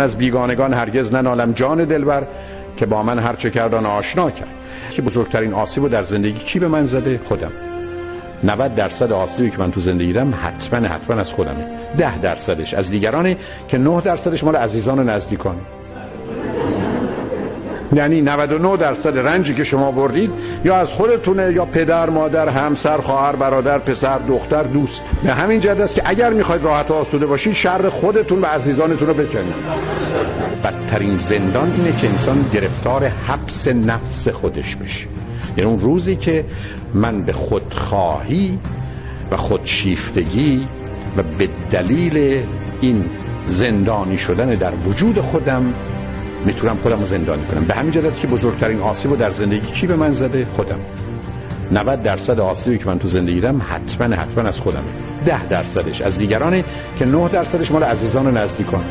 از بیگانگان هرگز ننالم جان دلبر، که با من هرچه کردان آشنا کرد. که بزرگترین آسیبو در زندگی کی به من زده؟ خودم. 90% آسیبی که من تو زندگی دیدم حتما از خودمه. 10% از دیگرانه که 9% مال عزیزان و نزدیکان. یعنی 99% رنجی که شما بردید یا از خودتونه یا پدر، مادر، همسر، خواهر، برادر، پسر، دختر، دوست. به همین جهت است که اگر میخواید راحت و آسوده باشید، شر خودتون و عزیزانتون رو بکنید. بدترین زندان اینه که انسان گرفتار حبس نفس خودش بشه. یعنی اون روزی که من به خودخواهی و خودشیفتگی و به دلیل این زندانی شدن در وجود خودم میتونم خودم رو زندانی کنم. به همین جهت است که بزرگترین آسیبو در زندگی کی به من زده؟ خودم. 90% آسیبی که من تو زندگی دیدم حتما از خودمه. 10% از دیگرانه که 9% مال عزیزان و نزدیکان.